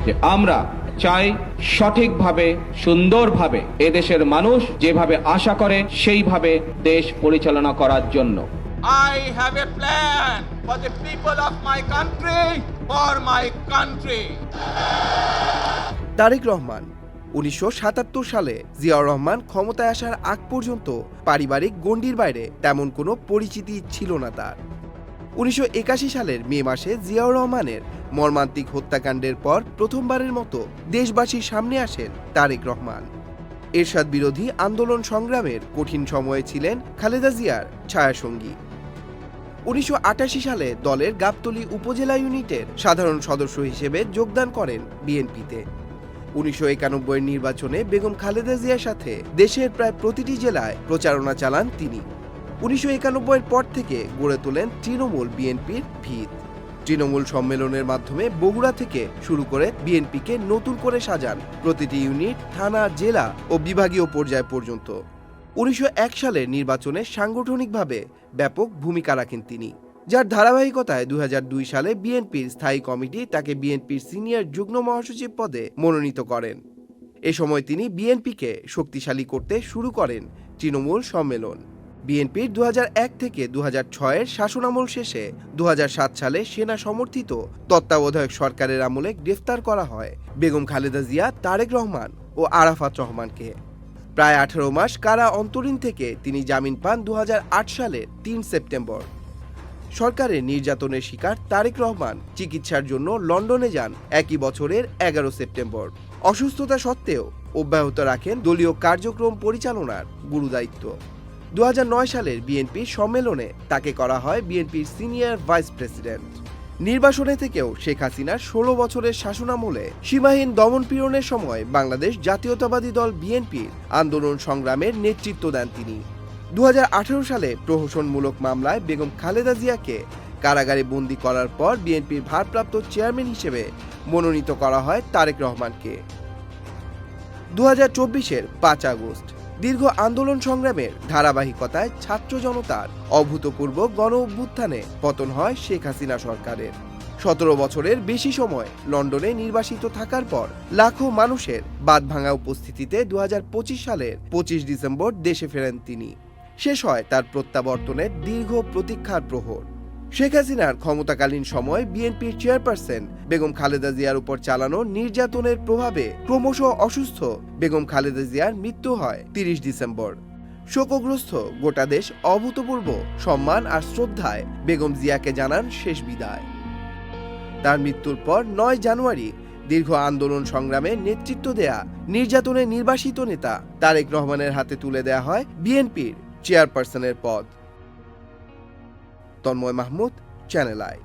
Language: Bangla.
যে আমরা চাই সঠিকভাবে সুন্দরভাবে এদেশের মানুষ যেভাবে আশা করে সেইভাবে দেশ পরিচালনা করার জন্য। I have a plan for the people of my country, for my country. Tarique Rahman 1977 সালে জিয়াউর রহমান ক্ষমতায় আসার আগ পর্যন্ত পারিবারিক গণ্ডির বাইরে তেমন কোনো পরিচিতি ছিল না তার। 1981 সালের মে মাসে জিয়াউর রহমানের মর্মান্তিক হত্যাকাণ্ডের পর প্রথমবারের মতো দেশবাসীর সামনে আসেন তারেক রহমান। এরশাদ বিরোধী আন্দোলন সংগ্রামের কঠিন সময়ে ছিলেন খালেদা জিয়ার ছায়াসঙ্গী। 1988 সালে দলের গাবতলী উপজেলা ইউনিটের সাধারণ সদস্য হিসেবে যোগদান করেন বিএনপিতে। 1991 নির্বাচনে বেগম খালেদা জিয়ার সাথে দেশের প্রায় প্রতিটি জেলায় প্রচারণা চালান তিনি। 1991 পর থেকে গড়ে তোলেন তৃণমূল বিএনপির ভিত। তৃণমূল সম্মেলনের মাধ্যমে বগুড়া থেকে শুরু করে বিএনপিকে নতুন করে সাজান প্রতিটি ইউনিট, থানা, জেলা ও বিভাগীয় পর্যায় পর্যন্ত। 1901 সালের নির্বাচনে সাংগঠনিকভাবে ব্যাপক ভূমিকা রাখেন তিনি, যার ধারাবাহিকতায় 2002 সালে বিএনপির স্থায়ী কমিটি তাকে বিএনপির সিনিয়র যুগ্ম মহাসচিব পদে মনোনীত করেন। এ সময় তিনি বিএনপিকে শক্তিশালী করতে শুরু করেন তৃণমূল সম্মেলন। বিএনপির 2001 থেকে 2006-এর শাসনামল শেষে 2007 সালে সেনা সমর্থিত তত্ত্বাবধায়ক সরকারের আমলে গ্রেফতার করা হয় বেগম খালেদা জিয়া, তারেক রহমান ও আরাফাত রহমানকে। প্রায় 18 মাস কারা অন্তরীণ থেকে তিনি জামিন পান 2008 সালের 3 সেপ্টেম্বর। সরকারের নির্যাতনের শিকার তারেক রহমান চিকিৎসার জন্য লন্ডনে যান একই বছরের 11 সেপ্টেম্বর। অসুস্থতা সত্ত্বেও অব্যাহত রাখেন দলীয় কার্যক্রম পরিচালনার গুরুদায়িত্ব। 2009 সালের বিএনপি সম্মেলনে তাকে করা হয় বিএনপির সিনিয়র ভাইস প্রেসিডেন্ট। নির্বাসনে থেকেও শেখ হাসিনার 16 বছরের শাসনামলে সীমাহীন দমনপীড়নের সময় বাংলাদেশ জাতীয়তাবাদী দল বিএনপির আন্দোলন সংগ্রামের নেতৃত্ব দেন তিনি। 2018 সালে প্রহসনমূলক মামলায় বেগম খালেদা জিয়াকে কারাগারে বন্দী করার পর বিএনপির ভারপ্রাপ্ত চেয়ারম্যান হিসেবে মনোনীত করা হয় তারেক রহমানকে। 2024-এর 5 আগস্ট দীর্ঘ আন্দোলন সংগ্রামের ধারাবাহিকতায় ছাত্র জনতার অভূতপূর্ব গণ অভ্যুত্থানে পতন হয় শেখ হাসিনা সরকারের। 17 বছরের বেশি সময় লন্ডনে নির্বাসিত থাকার পর লাখো মানুষের বাঁধভাঙা উপস্থিতিতে 2025 সালের 25 ডিসেম্বর দেশে ফেরেন তিনি। শেষ হয় তার প্রত্যাবর্তনের দীর্ঘ প্রতীক্ষার প্রহর। শেখ হাসিনার ক্ষমতাকালীন সময় বিএনপির চেয়ারপারসন বেগম খালেদা জিয়ার উপর চালানো নির্যাতনের প্রভাবে ক্রমশ অসুস্থ বেগম খালেদা জিয়ার মৃত্যু হয় 30 ডিসেম্বর। শোকগ্রস্ত গোটা দেশ অভূতপূর্ব সম্মান আর শ্রদ্ধায় বেগম জিয়াকে জানান শেষ বিদায়। তার মৃত্যুর পর 9 জানুয়ারি দীর্ঘ আন্দোলন সংগ্রামে নেতৃত্ব দেয়া নির্যাতনে নির্বাসিত নেতা তারেক রহমানের হাতে তুলে দেয়া হয় বিএনপির চেয়ারপারসনের পদ। Tanmoy Mahmud, channel I.